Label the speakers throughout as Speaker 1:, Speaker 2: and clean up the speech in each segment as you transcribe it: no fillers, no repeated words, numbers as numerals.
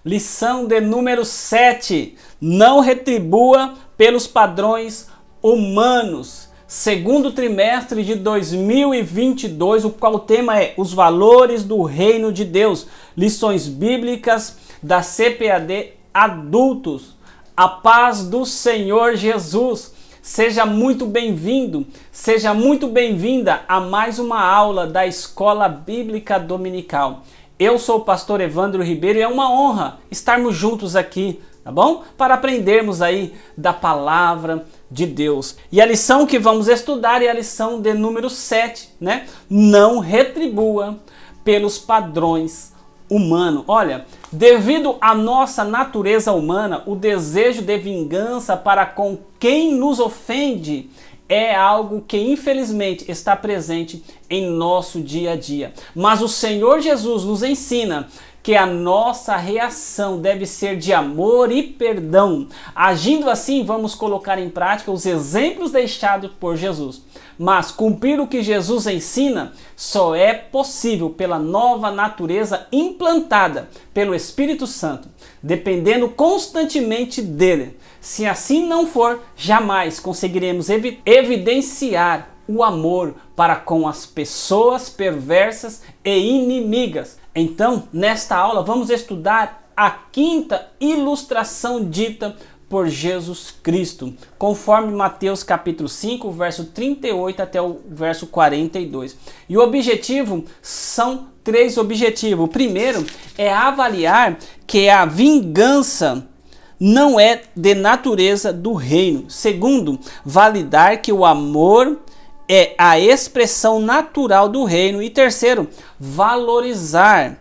Speaker 1: Lição de número 7. Não retribua pelos padrões humanos. Segundo trimestre de 2022, o qual o tema é os valores do reino de Deus. Lições bíblicas da CPAD Adultos. A paz do Senhor Jesus. Seja muito bem-vindo, seja muito bem-vinda a mais uma aula da Escola Bíblica Dominical. Eu sou o pastor Evandro Ribeiro e é uma honra estarmos juntos aqui, tá bom? Para aprendermos aí da palavra de Deus. E a lição que vamos estudar é a lição de número 7, né? Não retribua pelos padrões humanos. Olha, devido à nossa natureza humana, o desejo de vingança para com quem nos ofende é algo que infelizmente está presente em nosso dia a dia. Mas o Senhor Jesus nos ensina que a nossa reação deve ser de amor e perdão. Agindo assim, vamos colocar em prática os exemplos deixados por Jesus. Mas cumprir o que Jesus ensina só é possível pela nova natureza implantada pelo Espírito Santo, dependendo constantemente dele. Se assim não for, jamais conseguiremos evidenciar o amor para com as pessoas perversas e inimigas. Então, nesta aula, vamos estudar a quinta ilustração dita por Jesus Cristo, conforme Mateus capítulo 5, verso 38 até o verso 42. E o objetivo são três objetivos. O primeiro é avaliar que a vingança não é de natureza do reino. Segundo, validar que o amor é a expressão natural do reino. E terceiro, valorizar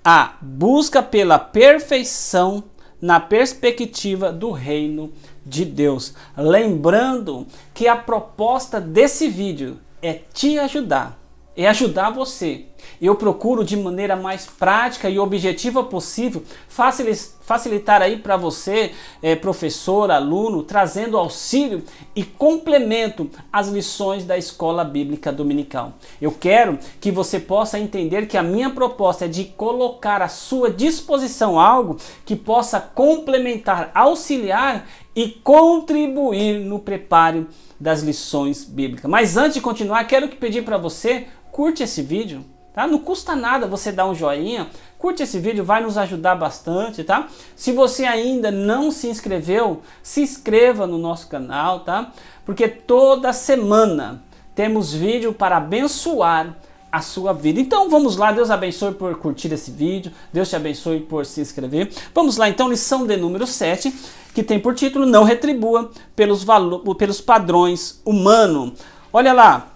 Speaker 1: a busca pela perfeição na perspectiva do reino de Deus. Lembrando que a proposta desse vídeo é te ajudar, é ajudar você. Eu procuro de maneira mais prática e objetiva possível facilitar aí para você, professor, aluno, trazendo auxílio e complemento às lições da Escola Bíblica Dominical. Eu quero que você possa entender que a minha proposta é de colocar à sua disposição algo que possa complementar, auxiliar e contribuir no preparo das lições bíblicas. Mas antes de continuar, quero pedir para você, curte esse vídeo. Tá? Não custa nada você dar um joinha, curte esse vídeo, vai nos ajudar bastante, tá? Se você ainda não se inscreveu, se inscreva no nosso canal, tá? Porque toda semana temos vídeo para abençoar a sua vida. Então vamos lá, Deus abençoe por curtir esse vídeo, Deus te abençoe por se inscrever. Vamos lá então, lição de número 7, que tem por título, não retribua pelos padrões humanos. Olha lá,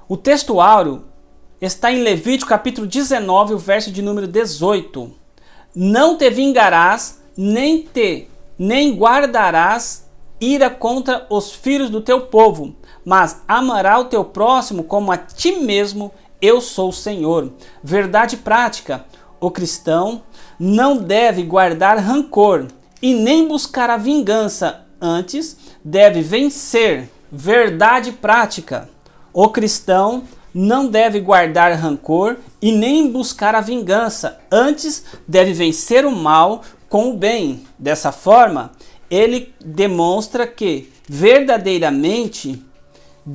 Speaker 1: o texto áureo está em Levítico capítulo 19, o verso de número 18. Não te vingarás, nem guardarás ira contra os filhos do teu povo, mas amará o teu próximo como a ti mesmo, eu sou o Senhor. Verdade prática, o cristão não deve guardar rancor e nem buscar a vingança, antes deve vencer. Verdade prática, o cristão não deve guardar rancor e nem buscar a vingança, antes deve vencer o mal com o bem. Dessa forma, ele demonstra que verdadeiramente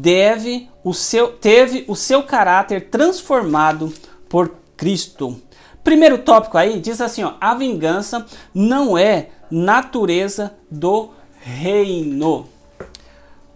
Speaker 1: teve o seu caráter transformado por Cristo. Primeiro tópico aí diz assim, ó, a vingança não é natureza do reino.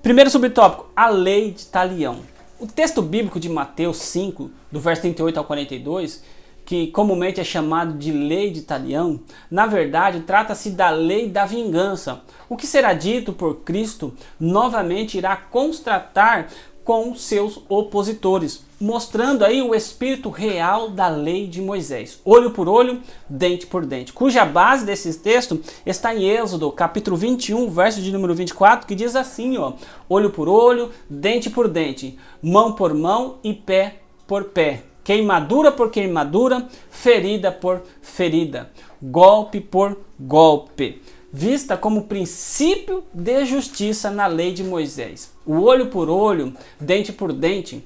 Speaker 1: Primeiro subtópico, a lei de talião. O texto bíblico de Mateus 5, do verso 38 ao 42, que comumente é chamado de lei de talião, na verdade trata-se da lei da vingança. O que será dito por Cristo novamente irá constatar com seus opositores, mostrando aí o espírito real da lei de Moisés, olho por olho, dente por dente, cuja base desse texto está em Êxodo, capítulo 21, verso de número 24, que diz assim, ó, olho por olho, dente por dente, mão por mão e pé por pé, queimadura por queimadura, ferida por ferida, golpe por golpe. Vista como princípio de justiça na lei de Moisés. O olho por olho, dente por dente,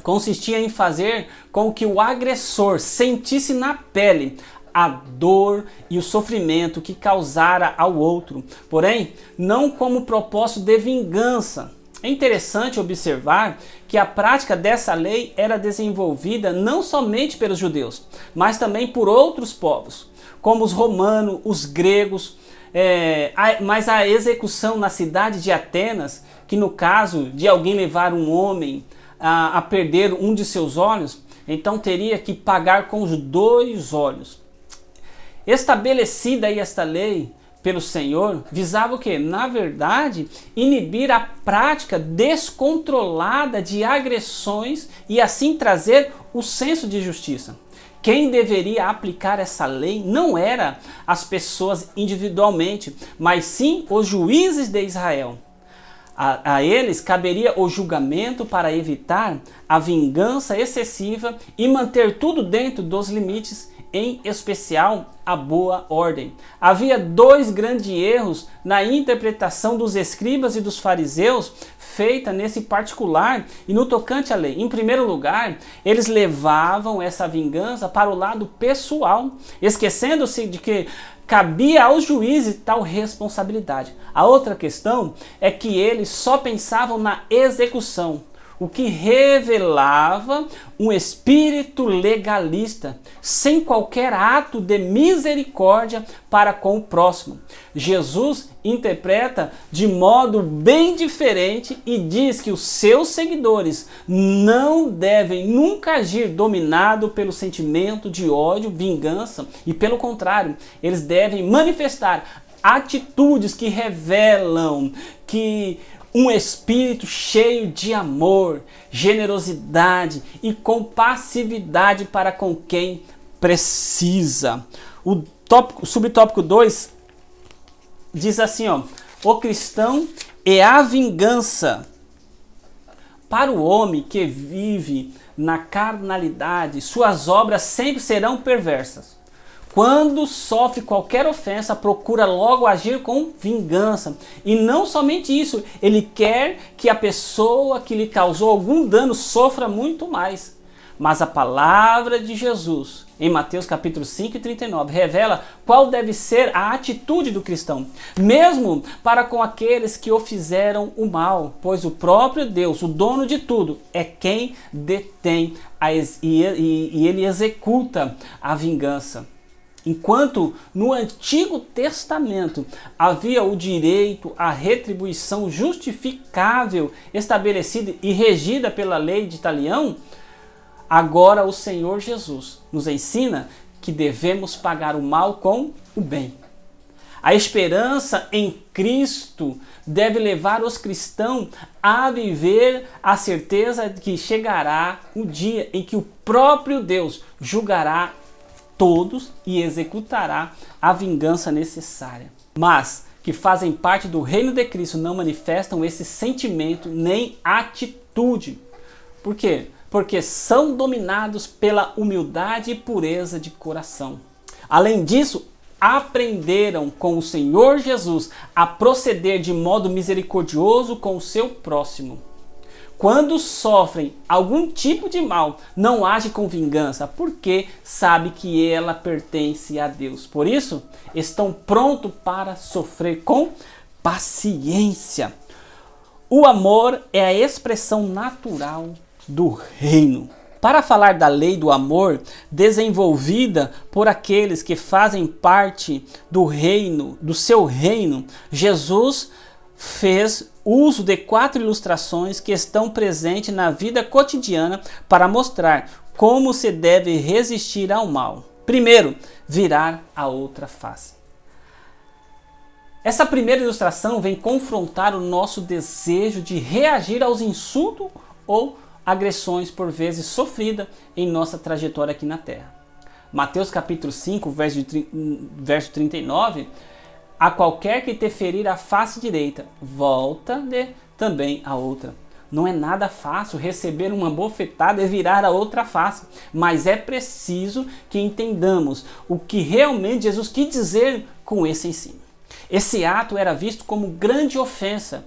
Speaker 1: consistia em fazer com que o agressor sentisse na pele a dor e o sofrimento que causara ao outro, porém, não como propósito de vingança. É interessante observar que a prática dessa lei era desenvolvida não somente pelos judeus, mas também por outros povos, como os romanos, os gregos, mas a execução na cidade de Atenas, que no caso de alguém levar um homem a perder um de seus olhos, então teria que pagar com os 2 olhos. Estabelecida aí esta lei pelo Senhor, visava o quê? Na verdade, inibir a prática descontrolada de agressões e assim trazer o senso de justiça. Quem deveria aplicar essa lei não era as pessoas individualmente, mas sim os juízes de Israel. A eles caberia o julgamento para evitar a vingança excessiva e manter tudo dentro dos limites, em especial a boa ordem. Havia 2 grandes erros na interpretação dos escribas e dos fariseus feita nesse particular e no tocante à lei. Em primeiro lugar, eles levavam essa vingança para o lado pessoal, esquecendo-se de que cabia aos juízes tal responsabilidade. A outra questão é que eles só pensavam na execução, o que revelava um espírito legalista, sem qualquer ato de misericórdia para com o próximo. Jesus interpreta de modo bem diferente e diz que os seus seguidores não devem nunca agir dominado pelo sentimento de ódio, vingança, e pelo contrário, eles devem manifestar atitudes que revelam que um espírito cheio de amor, generosidade e compassividade para com quem precisa. O subtópico 2 diz assim, o cristão é a vingança. Para o homem que vive na carnalidade, suas obras sempre serão perversas. Quando sofre qualquer ofensa, procura logo agir com vingança. E não somente isso, ele quer que a pessoa que lhe causou algum dano sofra muito mais. Mas a palavra de Jesus, em Mateus capítulo 5 e 39, revela qual deve ser a atitude do cristão, mesmo para com aqueles que o fizeram o mal, pois o próprio Deus, o dono de tudo, é quem detém e ele executa a vingança. Enquanto no Antigo Testamento havia o direito à retribuição justificável estabelecida e regida pela lei de Talião, agora o Senhor Jesus nos ensina que devemos pagar o mal com o bem. A esperança em Cristo deve levar os cristãos a viver a certeza de que chegará o dia em que o próprio Deus julgará todos e executará a vingança necessária. Mas que fazem parte do reino de Cristo não manifestam esse sentimento nem atitude. Por quê? Porque são dominados pela humildade e pureza de coração. Além disso, aprenderam com o Senhor Jesus a proceder de modo misericordioso com o seu próximo. Quando sofrem algum tipo de mal, não age com vingança, porque sabe que ela pertence a Deus. Por isso, estão prontos para sofrer com paciência. O amor é a expressão natural do reino. Para falar da lei do amor desenvolvida por aqueles que fazem parte do reino, do seu reino, Jesus fez uso de 4 ilustrações que estão presentes na vida cotidiana para mostrar como se deve resistir ao mal. Primeiro, virar a outra face. Essa primeira ilustração vem confrontar o nosso desejo de reagir aos insultos ou agressões por vezes sofridas em nossa trajetória aqui na Terra. Mateus capítulo 5, verso 39, a qualquer que te ferir a face direita, volta-lhe também a outra. Não é nada fácil receber uma bofetada e virar a outra face, mas é preciso que entendamos o que realmente Jesus quis dizer com esse ensino. Esse ato era visto como grande ofensa,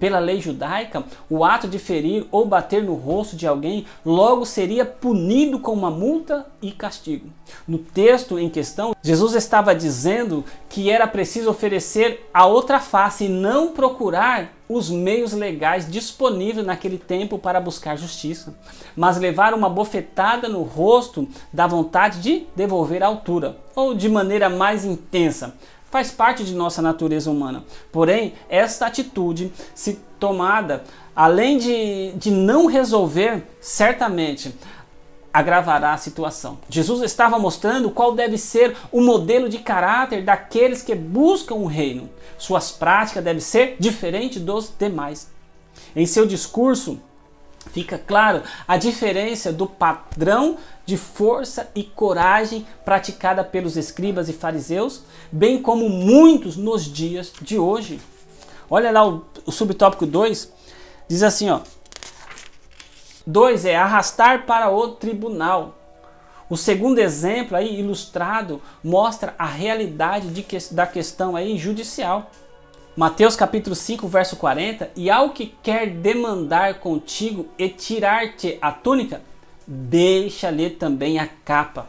Speaker 1: Pela lei judaica, o ato de ferir ou bater no rosto de alguém logo seria punido com uma multa e castigo. No texto em questão, Jesus estava dizendo que era preciso oferecer a outra face e não procurar os meios legais disponíveis naquele tempo para buscar justiça, mas levar uma bofetada no rosto da vontade de devolver a altura, ou de maneira mais intensa. Faz parte de nossa natureza humana. Porém, esta atitude, se tomada, além de não resolver, certamente agravará a situação. Jesus estava mostrando qual deve ser o modelo de caráter daqueles que buscam o reino. Suas práticas devem ser diferentes dos demais. Em seu discurso, fica claro a diferença do padrão de força e coragem praticada pelos escribas e fariseus, bem como muitos nos dias de hoje. Olha lá o subtópico 2, diz assim, ó. 2 é arrastar para o tribunal. O segundo exemplo aí ilustrado mostra a realidade da questão aí judicial. Mateus capítulo 5, verso 40, e ao que quer demandar contigo e tirar-te a túnica, deixa-lhe também a capa.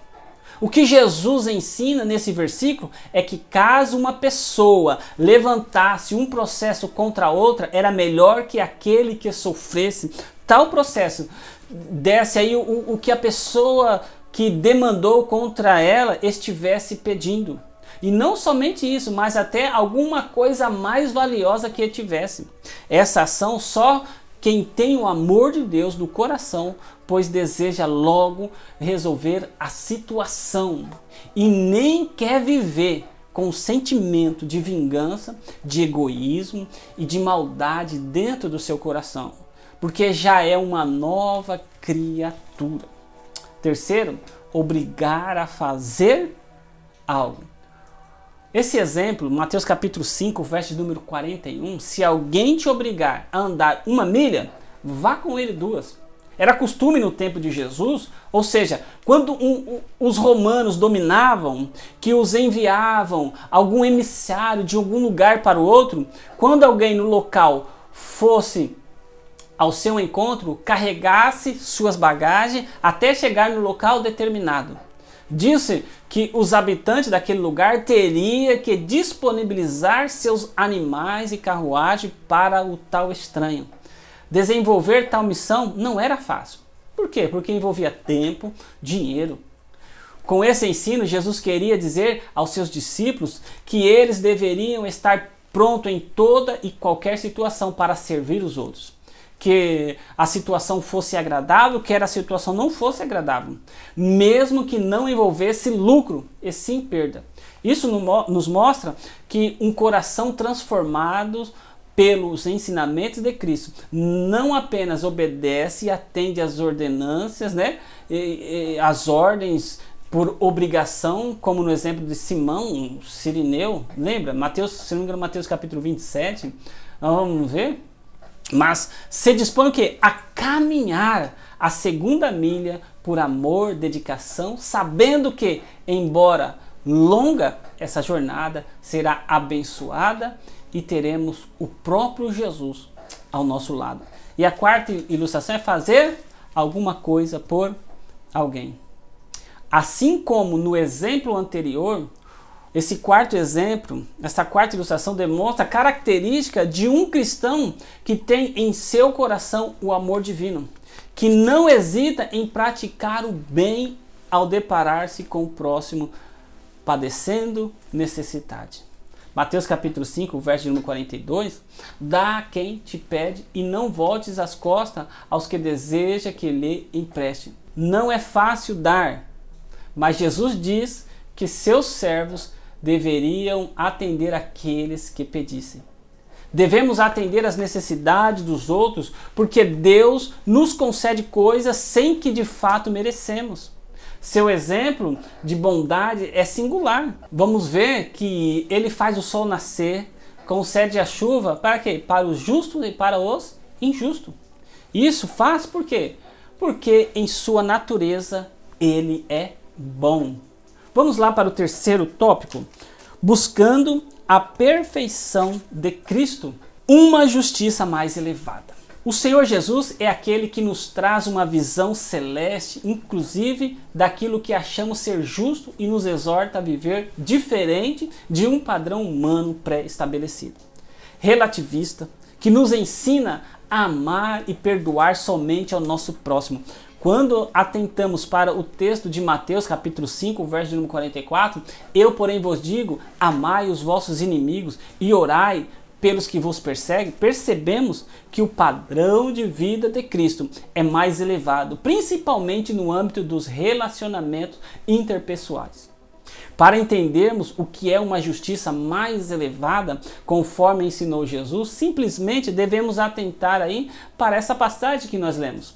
Speaker 1: O que Jesus ensina nesse versículo é que caso uma pessoa levantasse um processo contra outra, era melhor que aquele que sofresse tal processo desse aí o que a pessoa que demandou contra ela estivesse pedindo. E não somente isso, mas até alguma coisa mais valiosa que tivesse. Essa ação só quem tem o amor de Deus no coração, pois deseja logo resolver a situação e nem quer viver com o sentimento de vingança, de egoísmo e de maldade dentro do seu coração, porque já é uma nova criatura. Terceiro, obrigar a fazer algo. Esse exemplo, Mateus capítulo 5, verso número 41, se alguém te obrigar a andar 1 milha, vá com ele 2. Era costume no tempo de Jesus, ou seja, quando os romanos dominavam, que os enviavam algum emissário de algum lugar para o outro, quando alguém no local fosse ao seu encontro, carregasse suas bagagens até chegar no local determinado. Disse que os habitantes daquele lugar teriam que disponibilizar seus animais e carruagem para o tal estranho. Desenvolver tal missão não era fácil. Por quê? Porque envolvia tempo, dinheiro. Com esse ensino, Jesus queria dizer aos seus discípulos que eles deveriam estar prontos em toda e qualquer situação para servir os outros. Que a situação fosse agradável, que a situação não fosse agradável, mesmo que não envolvesse lucro e sim perda. Isso nos mostra que um coração transformado pelos ensinamentos de Cristo não apenas obedece e atende às ordenâncias, as ordens por obrigação, como no exemplo de Simão, Cirineu, lembra? Se não me engano, Mateus capítulo 27, nós vamos ver. Mas se dispõe o quê? A caminhar a 2ª milha por amor, dedicação, sabendo que, embora longa, essa jornada será abençoada e teremos o próprio Jesus ao nosso lado. E a 4ª ilustração é fazer alguma coisa por alguém. Assim como no exemplo anterior, esse 4º exemplo, essa 4ª ilustração demonstra a característica de um cristão que tem em seu coração o amor divino, que não hesita em praticar o bem ao deparar-se com o próximo padecendo necessidade. Mateus capítulo 5, verso número 42, dá a quem te pede e não voltes as costas aos que deseja que lhe empreste. Não é fácil dar, mas Jesus diz que seus servos deveriam atender aqueles que pedissem. Devemos atender às necessidades dos outros, porque Deus nos concede coisas sem que de fato merecemos. Seu exemplo de bondade é singular. Vamos ver que ele faz o sol nascer, concede a chuva para quê? Para os justos e para os injustos. Isso faz por quê? Porque em sua natureza ele é bom. Vamos lá para o 3º tópico. Buscando a perfeição de Cristo. Uma justiça mais elevada. O Senhor Jesus é aquele que nos traz uma visão celeste, inclusive daquilo que achamos ser justo, e nos exorta a viver diferente de um padrão humano pré-estabelecido. Relativista, que nos ensina a amar e perdoar somente ao nosso próximo. Quando atentamos para o texto de Mateus, capítulo 5, verso número 44, eu, porém, vos digo, amai os vossos inimigos e orai pelos que vos perseguem, percebemos que o padrão de vida de Cristo é mais elevado, principalmente no âmbito dos relacionamentos interpessoais. Para entendermos o que é uma justiça mais elevada, conforme ensinou Jesus, simplesmente devemos atentar aí para essa passagem que nós lemos.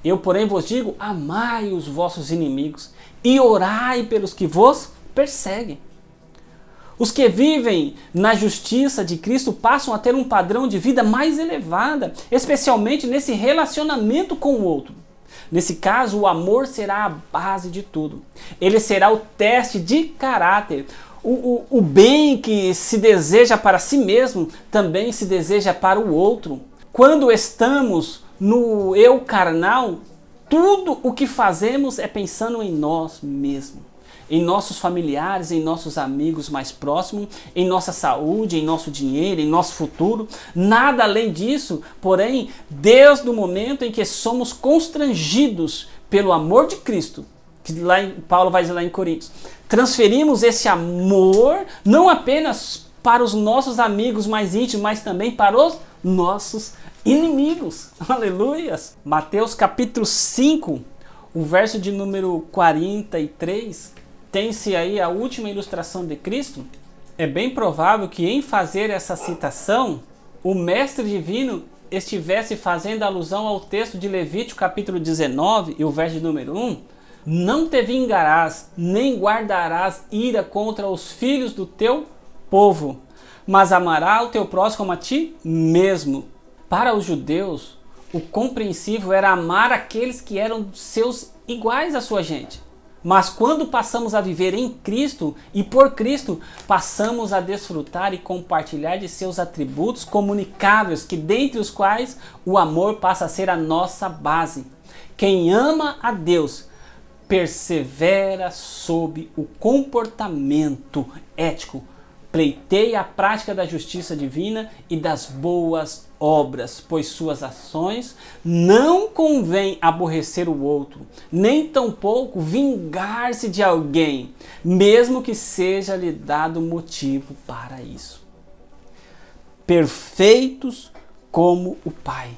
Speaker 1: Eu, porém, vos digo, amai os vossos inimigos e orai pelos que vos perseguem. Os que vivem na justiça de Cristo passam a ter um padrão de vida mais elevado, especialmente nesse relacionamento com o outro. Nesse caso, o amor será a base de tudo. Ele será o teste de caráter. O bem que se deseja para si mesmo também se deseja para o outro. Quando estamos no eu carnal, tudo o que fazemos é pensando em nós mesmos. Em nossos familiares, em nossos amigos mais próximos, em nossa saúde, em nosso dinheiro, em nosso futuro. Nada além disso, porém, desde o momento em que somos constrangidos pelo amor de Cristo, que Paulo vai dizer lá em Coríntios, transferimos esse amor não apenas para os nossos amigos mais íntimos, mas também para os nossos inimigos. Aleluias! Mateus capítulo 5, o verso de número 43... tem-se aí a última ilustração de Cristo. É bem provável que em fazer essa citação, o Mestre Divino estivesse fazendo alusão ao texto de Levítico capítulo 19 e o verso de número 1. Não te vingarás, nem guardarás ira contra os filhos do teu povo, mas amará o teu próximo como a ti mesmo. Para os judeus, o compreensível era amar aqueles que eram seus iguais à sua gente. Mas quando passamos a viver em Cristo e por Cristo, passamos a desfrutar e compartilhar de seus atributos comunicáveis, que dentre os quais o amor passa a ser a nossa base. Quem ama a Deus persevera sob o comportamento ético, pleiteia a prática da justiça divina e das boas obras, pois suas ações não convém aborrecer o outro, nem tampouco vingar-se de alguém, mesmo que seja lhe dado motivo para isso. Perfeitos como o Pai.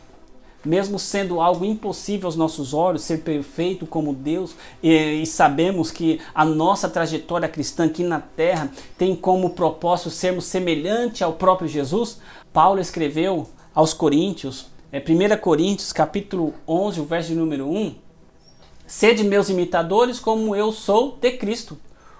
Speaker 1: Mesmo sendo algo impossível aos nossos olhos, ser perfeito como Deus, e sabemos que a nossa trajetória cristã aqui na Terra tem como propósito sermos semelhantes ao próprio Jesus, Paulo escreveu aos Coríntios, 1 Coríntios capítulo 11, o verso de número 1, sede meus imitadores como eu sou de Cristo.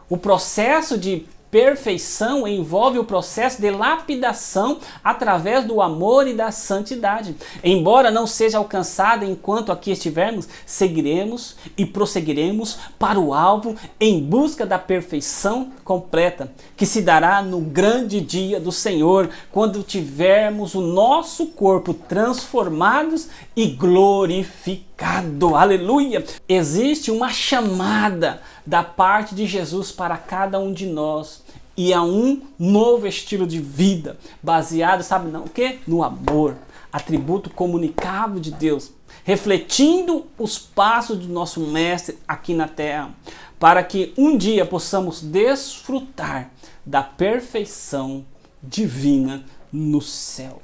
Speaker 1: O processo de perfeição envolve o processo de lapidação através do amor e da santidade. Embora não seja alcançada enquanto aqui estivermos, seguiremos e prosseguiremos para o alvo em busca da perfeição completa, que se dará no grande dia do Senhor, quando tivermos o nosso corpo transformados e glorificado. Aleluia! Existe uma chamada da parte de Jesus para cada um de nós e a um novo estilo de vida baseado, sabe não o quê? No amor, atributo comunicável de Deus, refletindo os passos do nosso Mestre aqui na Terra, para que um dia possamos desfrutar da perfeição divina no céu.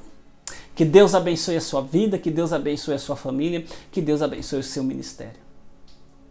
Speaker 1: Que Deus abençoe a sua vida, que Deus abençoe a sua família, que Deus abençoe o seu ministério.